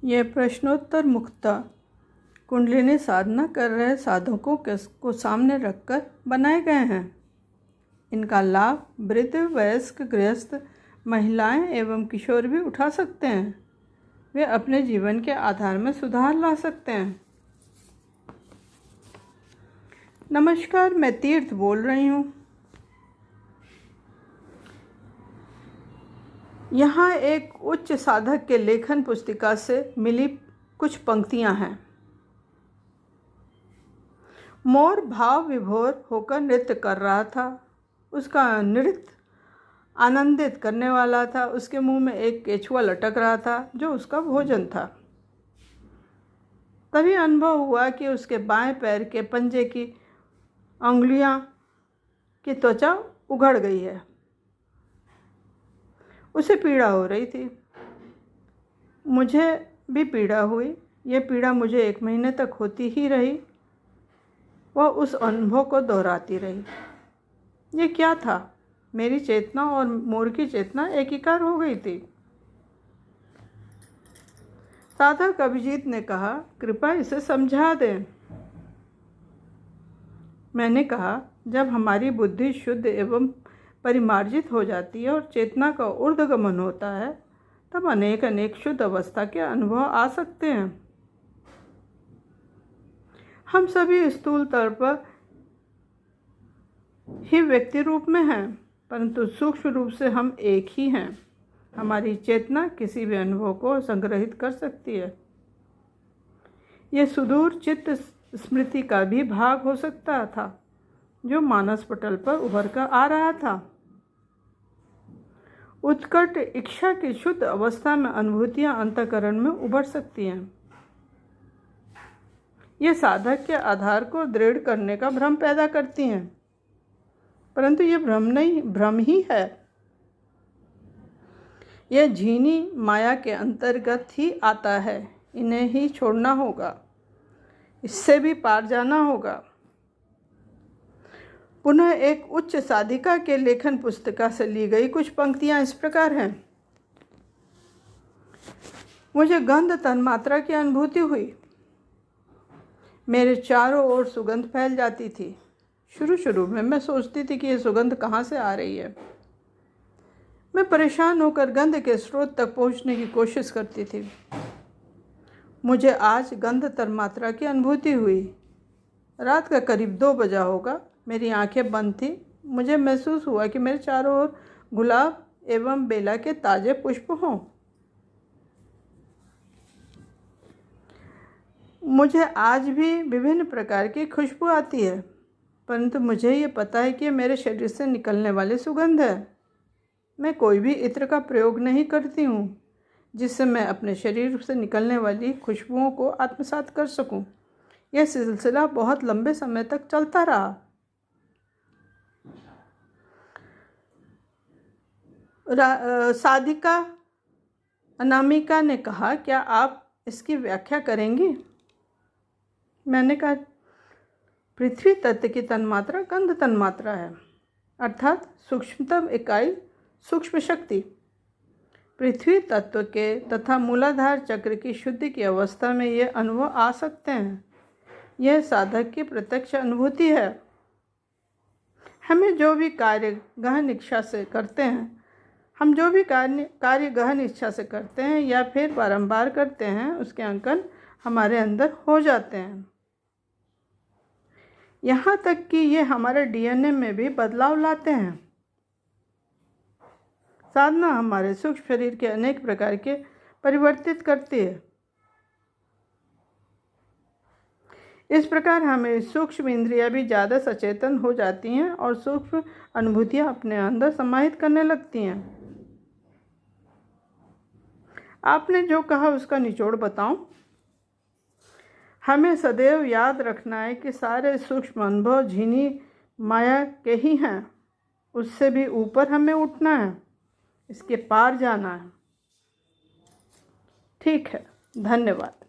ये प्रश्नोत्तर मुख्यतः कुंडलिनी साधना कर रहे साधकों को सामने रखकर बनाए गए हैं। इनका लाभ वृद्ध, वयस्क, गृहस्थ, महिलाएं एवं किशोर भी उठा सकते हैं। वे अपने जीवन के आधार में सुधार ला सकते हैं। नमस्कार, मैं तीर्थ बोल रही हूँ। यहाँ एक उच्च साधक के लेखन पुस्तिका से मिली कुछ पंक्तियाँ हैं। मोर भाव विभोर होकर नृत्य कर रहा था। उसका नृत्य आनंदित करने वाला था। उसके मुंह में एक केचुआ लटक रहा था जो उसका भोजन था। तभी अनुभव हुआ कि उसके बाएं पैर के पंजे की अंगुलियां की त्वचा उघड़ गई है। उसे पीड़ा हो रही थी। मुझे भी पीड़ा हुई। यह पीड़ा मुझे 1 महीने तक होती ही रही। वह उस अनुभव को दोहराती रही। ये क्या था? मेरी चेतना और मोर की चेतना एकीकार हो गई थी। साधक अभिजीत ने कहा, कृपया इसे समझा दें। मैंने कहा, जब हमारी बुद्धि शुद्ध एवं परिमार्जित हो जाती है और चेतना का ऊर्ध्वगमन होता है, तब अनेक शुद्ध अवस्था के अनुभव आ सकते हैं। हम सभी स्थूल तौर पर ही व्यक्ति रूप में हैं, परंतु सूक्ष्म रूप से हम एक ही हैं। हमारी चेतना किसी भी अनुभव को संग्रहित कर सकती है। यह सुदूर चित्त स्मृति का भी भाग हो सकता था जो मानस पटल पर उभर कर आ रहा था। उत्कट इच्छा की शुद्ध अवस्था में अनुभूतियां अंतःकरण में उभर सकती हैं। ये साधक के आधार को दृढ़ करने का भ्रम पैदा करती हैं, परंतु ये भ्रम नहीं, भ्रम ही है। यह झीनी माया के अंतर्गत ही आता है। इन्हें ही छोड़ना होगा, इससे भी पार जाना होगा। पुनः एक उच्च साधिका के लेखन पुस्तिका से ली गई कुछ पंक्तियां इस प्रकार हैं। मुझे गंध तन्मात्रा की अनुभूति हुई। मेरे चारों ओर सुगंध फैल जाती थी। शुरू में मैं सोचती थी कि यह सुगंध कहाँ से आ रही है। मैं परेशान होकर गंध के स्रोत तक पहुँचने की कोशिश करती थी। मुझे आज गंध तन्मात्रा की अनुभूति हुई। रात का करीब 2 बजा होगा। मेरी आंखें बंद थी। मुझे महसूस हुआ कि मेरे चारों ओर गुलाब एवं बेला के ताजे पुष्प हों। मुझे आज भी विभिन्न प्रकार की खुशबू आती है, परंतु मुझे ये पता है कि ये मेरे शरीर से निकलने वाली सुगंध है। मैं कोई भी इत्र का प्रयोग नहीं करती हूँ जिससे मैं अपने शरीर से निकलने वाली खुशबुओं को आत्मसात कर सकूं। यह सिलसिला बहुत लंबे समय तक चलता रहा। साधिका अनामिका ने कहा, क्या आप इसकी व्याख्या करेंगी? मैंने कहा, पृथ्वी तत्व की तन्मात्रा गंध तन्मात्रा है, अर्थात सूक्ष्मतम इकाई सूक्ष्म शक्ति। पृथ्वी तत्व के तथा मूलाधार चक्र की शुद्धि की अवस्था में ये अनुभव आ सकते हैं। यह साधक की प्रत्यक्ष अनुभूति है। हमें जो भी कार्य गहन इच्छा से करते हैं, हम जो भी कार्य गहन इच्छा से करते हैं या फिर बारंबार करते हैं, उसके अंकन हमारे अंदर हो जाते हैं। यहाँ तक कि ये हमारे डीएनए में भी बदलाव लाते हैं। साधना हमारे सूक्ष्म शरीर के अनेक प्रकार के परिवर्तित करती है। इस प्रकार हमें सूक्ष्म इंद्रियां भी ज़्यादा सचेतन हो जाती हैं और सूक्ष्म अनुभूतियां अपने अंदर समाहित करने लगती हैं। आपने जो कहा उसका निचोड़ बताऊं? हमें सदैव याद रखना है कि सारे सूक्ष्म अनुभव झीनी माया के ही हैं। उससे भी ऊपर हमें उठना है, इसके पार जाना है। ठीक है, धन्यवाद।